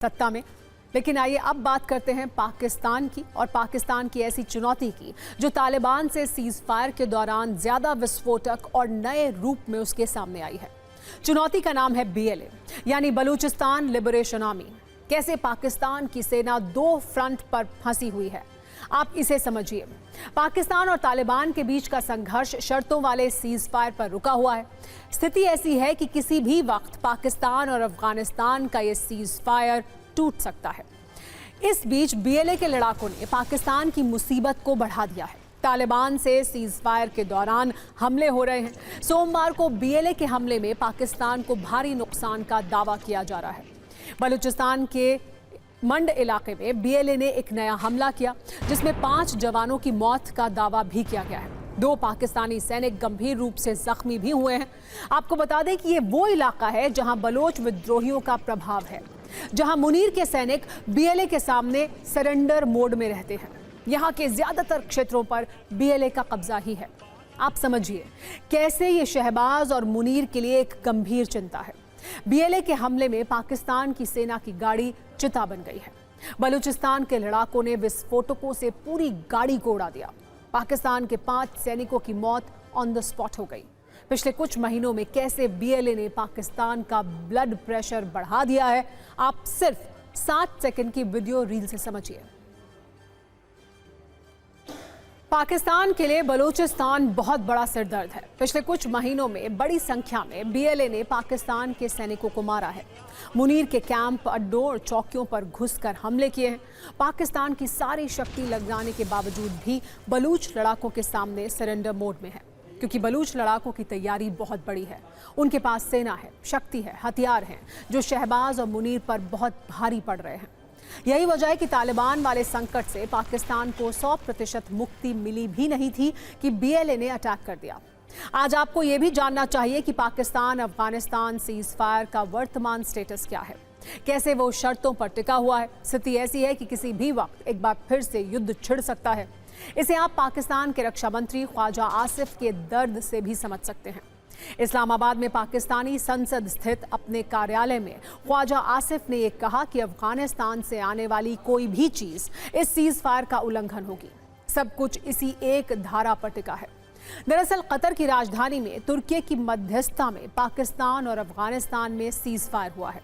सत्ता में। लेकिन आइए अब बात करते हैं पाकिस्तान की, और पाकिस्तान की ऐसी चुनौती की जो तालिबान से सीज फायर के दौरान ज्यादा विस्फोटक और नए रूप में उसके सामने आई है। चुनौती का नाम है BLA यानी बलूचिस्तान लिबरेशन आर्मी। कैसे पाकिस्तान की सेना दो फ्रंट पर फंसी हुई है, आप इसे समझिए। पाकिस्तान और तालिबान के बीच का संघर्ष शर्तों वाले सीज फायर पर रुका हुआ है। स्थिति ऐसी है कि किसी भी वक्त पाकिस्तान और अफगानिस्तान का ये सीज फायर टूट सकता है। इस बीच BLA के लड़ाकों ने पाकिस्तान की मुसीबत को बढ़ा दिया है। तालिबान से सीज फायर के दौरान हमले हो रहे हैं। सोमवार को BLA के हमले में पाकिस्तान को भारी नुकसान का दावा किया जा रहा है। बलूचिस्तान के मंड इलाके में BLA ने एक नया हमला किया जिसमें 5 जवानों की मौत का दावा भी किया गया है। 2 पाकिस्तानी सैनिक गंभीर रूप से जख्मी भी हुए हैं। आपको बता दें कि ये वो इलाका है जहां बलोच विद्रोहियों का प्रभाव है, जहां मुनीर के सैनिक BLA के सामने सरेंडर मोड में रहते हैं। यहां के ज्यादातर क्षेत्रों पर BLA का कब्जा ही है। आप समझिए कैसे ये शहबाज और मुनीर के लिए एक गंभीर चिंता है। BLA के हमले में पाकिस्तान की सेना की गाड़ी चिता बन गई है। बलूचिस्तान के लड़ाकों ने विस्फोटकों से पूरी गाड़ी को उड़ा दिया। पाकिस्तान के 5 सैनिकों की मौत ऑन द स्पॉट हो गई। पिछले कुछ महीनों में कैसे BLA ने पाकिस्तान का ब्लड प्रेशर बढ़ा दिया है, आप सिर्फ 7 सेकंड की वीडियो रील से समझिए। पाकिस्तान के लिए बलूचिस्तान बहुत बड़ा सिरदर्द है। पिछले कुछ महीनों में बड़ी संख्या में BLA ने पाकिस्तान के सैनिकों को मारा है। मुनीर के कैंप, अड्डों और चौकियों पर घुसकर हमले किए हैं। पाकिस्तान की सारी शक्ति लगाने के बावजूद भी बलूच लड़ाकों के सामने सरेंडर मोड में है, क्योंकि बलूच लड़ाकों की तैयारी बहुत बड़ी है। उनके पास सेना है, शक्ति है, हथियार हैं जो शहबाज और मुनीर पर बहुत भारी पड़ रहे हैं। यही वजह है कि तालिबान वाले संकट से पाकिस्तान को 100% मुक्ति मिली भी नहीं थी कि BLA ने अटैक कर दिया। आज आपको यह भी जानना चाहिए कि पाकिस्तान अफगानिस्तान सीज फायर का वर्तमान स्टेटस क्या है, कैसे वो शर्तों पर टिका हुआ है। स्थिति ऐसी है कि किसी भी वक्त एक बार फिर से युद्ध छिड़ सकता है। इसे आप पाकिस्तान के रक्षा मंत्री ख्वाजा आसिफ के दर्द से भी समझ सकते हैं। इस्लामाबाद में पाकिस्तानी संसद स्थित अपने कार्यालय में ख्वाजा आसिफ ने यह कहा कि अफगानिस्तान से आने वाली कोई भी चीज इस सीज फायर का उल्लंघन होगी। सब कुछ इसी एक धारा पर टिका है। दरअसल कतर की राजधानी में तुर्की की मध्यस्थता में पाकिस्तान और अफगानिस्तान में सीज फायर हुआ है।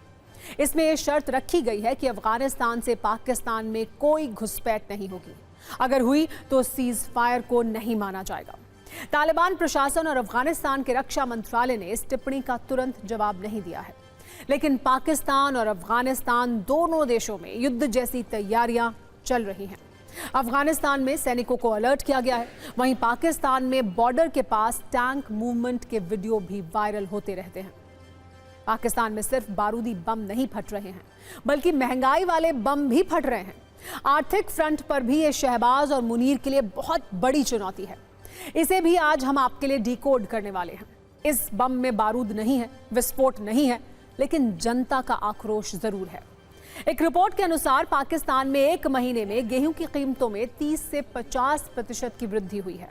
इसमें यह शर्त रखी गई है कि अफगानिस्तान से पाकिस्तान में कोई घुसपैठ नहीं होगी। अगर हुई तो सीज फायर को नहीं माना जाएगा। तालिबान प्रशासन और अफगानिस्तान के रक्षा मंत्रालय ने इस टिप्पणी का तुरंत जवाब नहीं दिया है। लेकिन पाकिस्तान और अफगानिस्तान दोनों देशों में युद्ध जैसी तैयारियां चल रही हैं। अफगानिस्तान में सैनिकों को अलर्ट किया गया है, वहीं पाकिस्तान में बॉर्डर के पास टैंक मूवमेंट के वीडियो भी वायरल होते रहते हैं। पाकिस्तान में सिर्फ बारूदी बम नहीं फट रहे हैं, बल्कि महंगाई वाले बम भी फट रहे हैं। आर्थिक फ्रंट पर भी ये शहबाज और मुनीर के लिए बहुत बड़ी चुनौती है। इसे भी आज हम आपके लिए डिकोड करने वाले हैं। इस बम में बारूद नहीं है, विस्फोट नहीं है, लेकिन जनता का आक्रोश जरूर है। एक रिपोर्ट के अनुसार पाकिस्तान में एक महीने में गेहूं की कीमतों में 30 से 50% की वृद्धि हुई है।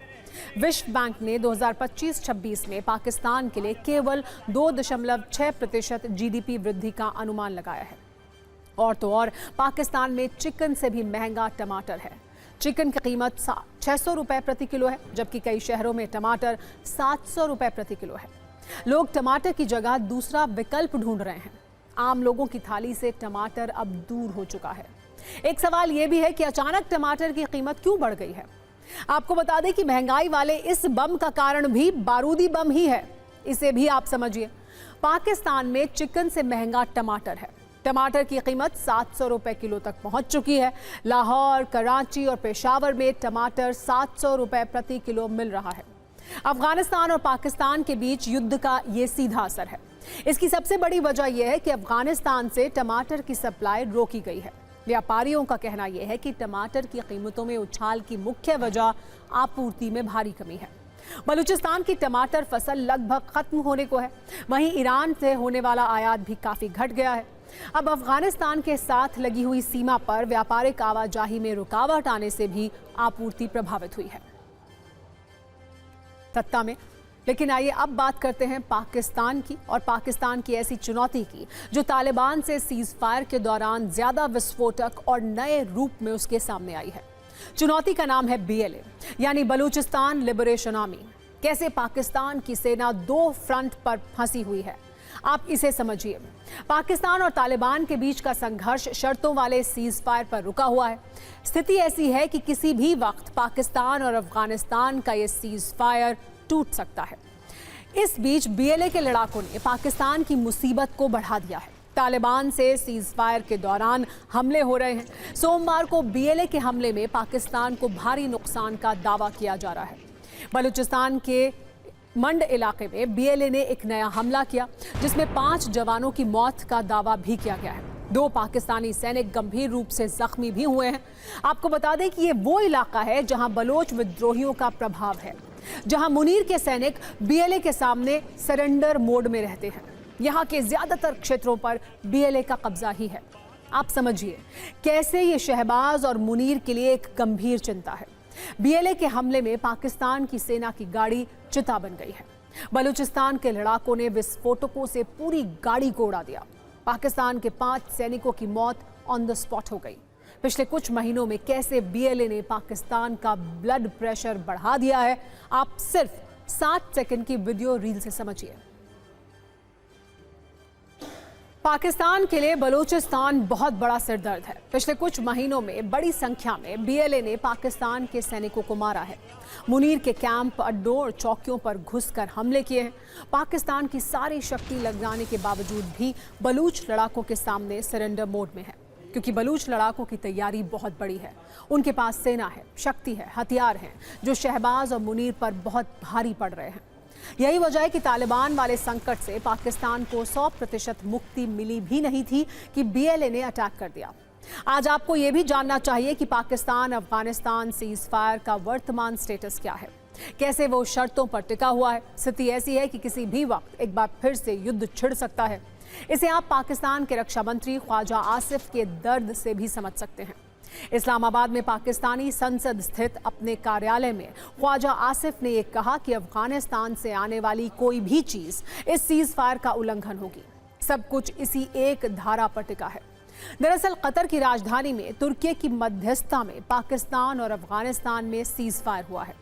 विश्व बैंक ने 2025-26 में पाकिस्तान के लिए केवल 2.6% GDP वृद्धि का अनुमान लगाया है। और तो और पाकिस्तान में चिकन से भी महंगा टमाटर है। चिकन की कीमत 600 रुपए प्रति किलो है, जबकि कई शहरों में टमाटर 700 रुपए प्रति किलो है। लोग टमाटर की जगह दूसरा विकल्प ढूंढ रहे हैं। आम लोगों की थाली से टमाटर अब दूर हो चुका है। एक सवाल यह भी है कि अचानक टमाटर की कीमत क्यों बढ़ गई है। आपको बता दें कि महंगाई वाले इस बम का कारण भी बारूदी बम ही है। इसे भी आप समझिए। पाकिस्तान में चिकन से महंगा टमाटर है। टमाटर की कीमत 700 रुपए किलो तक पहुंच चुकी है। लाहौर, कराची और पेशावर में टमाटर 700 रुपए प्रति किलो मिल रहा है। अफगानिस्तान और पाकिस्तान के बीच युद्ध का ये सीधा असर है। इसकी सबसे बड़ी वजह यह है कि अफगानिस्तान से टमाटर की सप्लाई रोकी गई है। व्यापारियों का कहना यह है कि टमाटर की कीमतों में उछाल की मुख्य वजह आपूर्ति में भारी कमी है। बलूचिस्तान की टमाटर फसल लगभग खत्म होने को है। वहीं ईरान से होने वाला आयात भी काफी घट गया है। अब अफगानिस्तान के साथ लगी हुई सीमा पर व्यापारिक आवाजाही में रुकावट आने से भी आपूर्ति प्रभावित हुई है। सत्ता में। लेकिन आइए अब बात करते हैं पाकिस्तान की, और पाकिस्तान की ऐसी चुनौती की जो तालिबान से सीज फायर के दौरान ज्यादा विस्फोटक और नए रूप में उसके सामने आई है। चुनौती का नाम है BLA यानी बलूचिस्तान लिबरेशन आर्मी। कैसे पाकिस्तान की सेना दो फ्रंट पर फंसी हुई है, आप इसे समझिए। पाकिस्तान और तालिबान के बीच का संघर्ष शर्तों वाले सीज फायर पर रुका हुआ है। स्थिति ऐसी है कि किसी भी वक्त पाकिस्तान और अफगानिस्तान का ये सीज फायर टूट सकता है। इस बीच BLA के लड़ाकों ने पाकिस्तान की मुसीबत को बढ़ा दिया है। तालिबान से सीज फायर के दौरान हमले हो रहे हैं। सोमवार को BLA के हमले में पाकिस्तान को भारी नुकसान का दावा किया जा रहा है। बलूचिस्तान के मंड इलाके में BLA ने एक नया हमला किया जिसमें 5 जवानों की मौत का दावा भी किया गया है। 2 पाकिस्तानी सैनिक गंभीर रूप से जख्मी भी हुए हैं। आपको बता दें कि ये वो इलाका है जहां बलोच विद्रोहियों का प्रभाव है, जहां मुनीर के सैनिक BLA के सामने सरेंडर मोड में रहते हैं। यहां के ज्यादातर क्षेत्रों पर BLA का कब्जा ही है। आप समझिए कैसे ये शहबाज और मुनीर के लिए एक गंभीर चिंता है। BLA के हमले में पाकिस्तान की सेना की गाड़ी चिता बन गई है। बलूचिस्तान के लड़ाकों ने विस्फोटकों से पूरी गाड़ी को उड़ा दिया। पाकिस्तान के 5 सैनिकों की मौत ऑन द स्पॉट हो गई। पिछले कुछ महीनों में कैसे BLA ने पाकिस्तान का ब्लड प्रेशर बढ़ा दिया है, आप सिर्फ 7 सेकंड की वीडियो रील से समझिए। पाकिस्तान के लिए बलूचिस्तान बहुत बड़ा सिरदर्द है। पिछले कुछ महीनों में बड़ी संख्या में BLA ने पाकिस्तान के सैनिकों को मारा है। मुनीर के कैंप, अड्डों और चौकियों पर घुसकर हमले किए हैं। पाकिस्तान की सारी शक्ति लगाने के बावजूद भी बलूच लड़ाकों के सामने सरेंडर मोड में है, क्योंकि बलूच लड़ाकों की तैयारी बहुत बड़ी है। उनके पास सेना है, शक्ति है, हथियार हैं जो शहबाज और मुनीर पर बहुत भारी पड़ रहे हैं। यही वजह है कि तालिबान वाले संकट से पाकिस्तान को 100% मुक्ति मिली भी नहीं थी कि BLA ने अटैक कर दिया। आज आपको यह भी जानना चाहिए कि पाकिस्तान अफगानिस्तान सीज फायर का वर्तमान स्टेटस क्या है, कैसे वो शर्तों पर टिका हुआ है। स्थिति ऐसी है कि किसी भी वक्त एक बार फिर से युद्ध छिड़ सकता है। इसे आप पाकिस्तान के रक्षा मंत्री ख्वाजा आसिफ के दर्द से भी समझ सकते हैं। इस्लामाबाद में पाकिस्तानी संसद स्थित अपने कार्यालय में ख्वाजा आसिफ ने यह कहा कि अफगानिस्तान से आने वाली कोई भी चीज इस सीज फायर का उल्लंघन होगी। सब कुछ इसी एक धारा पर टिका है। दरअसल कतर की राजधानी में तुर्की की मध्यस्थता में पाकिस्तान और अफगानिस्तान में सीज फायर हुआ है।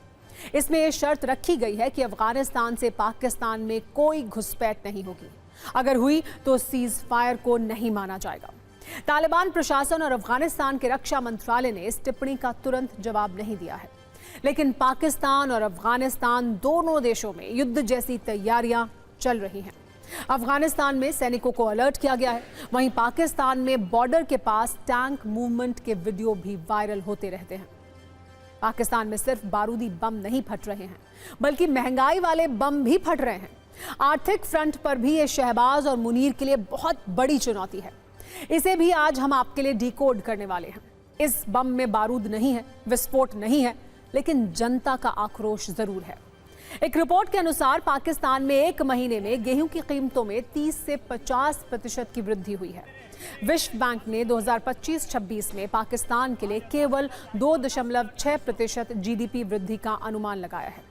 इसमें यह शर्त रखी गई है कि अफगानिस्तान से पाकिस्तान में कोई घुसपैठ नहीं होगी। अगर हुई तो सीज फायर को नहीं माना जाएगा। तालिबान प्रशासन और अफगानिस्तान के रक्षा मंत्रालय ने इस टिप्पणी का तुरंत जवाब नहीं दिया है, लेकिन पाकिस्तान और अफगानिस्तान दोनों देशों में युद्ध जैसी तैयारियां चल रही हैं। अफगानिस्तान में सैनिकों को अलर्ट किया गया है, वहीं पाकिस्तान में बॉर्डर के पास टैंक मूवमेंट के वीडियो भी वायरल होते रहते हैं। पाकिस्तान में सिर्फ बारूदी बम नहीं फट रहे हैं, बल्कि महंगाई वाले बम भी फट रहे हैं। आर्थिक फ्रंट पर भी ये शहबाज और मुनीर के लिए बहुत बड़ी चुनौती है। इसे भी आज हम आपके लिए डिकोड करने वाले हैं। इस बम में बारूद नहीं है, विस्फोट नहीं है, लेकिन जनता का आक्रोश जरूर है। एक रिपोर्ट के अनुसार पाकिस्तान में एक महीने में गेहूं की कीमतों में 30 से 50% की वृद्धि हुई है। विश्व बैंक ने 2025-26 में पाकिस्तान के लिए केवल 2.6% GDP वृद्धि का अनुमान लगाया है।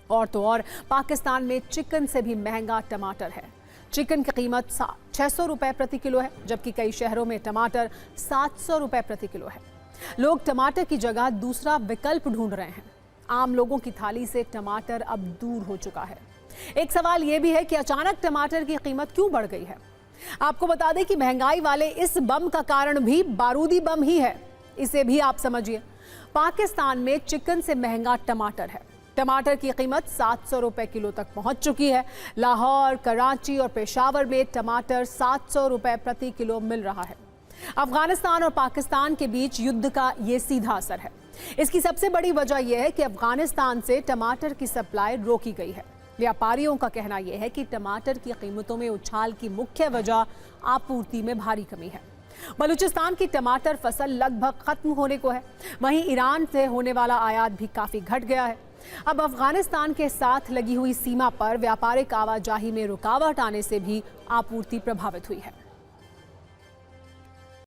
और तो और पाकिस्तान में चिकन से भी महंगा टमाटर है। चिकन की कीमत 600 रुपए प्रति किलो है, जबकि कई शहरों में टमाटर 700 रुपए प्रति किलो है। लोग टमाटर की जगह दूसरा विकल्प ढूंढ रहे हैं। आम लोगों की थाली से टमाटर अब दूर हो चुका है। एक सवाल यह भी है कि अचानक टमाटर की कीमत क्यों बढ़ गई है। आपको बता दें कि महंगाई वाले इस बम का कारण भी बारूदी बम ही है। इसे भी आप समझिए। पाकिस्तान में चिकन से महंगा टमाटर है। टमाटर की कीमत 700 रुपए किलो तक पहुंच चुकी है। लाहौर, कराची और पेशावर में टमाटर 700 रुपए प्रति किलो मिल रहा है। अफगानिस्तान और पाकिस्तान के बीच युद्ध का ये सीधा असर है। इसकी सबसे बड़ी वजह यह है कि अफगानिस्तान से टमाटर की सप्लाई रोकी गई है। व्यापारियों का कहना यह है कि टमाटर की कीमतों में उछाल की मुख्य वजह आपूर्ति में भारी कमी है। बलूचिस्तान की टमाटर फसल लगभग खत्म होने को है। वहीं ईरान से होने वाला आयात भी काफी घट गया है। अब अफगानिस्तान के साथ लगी हुई सीमा पर व्यापारिक आवाजाही में रुकावट आने से भी आपूर्ति प्रभावित हुई है।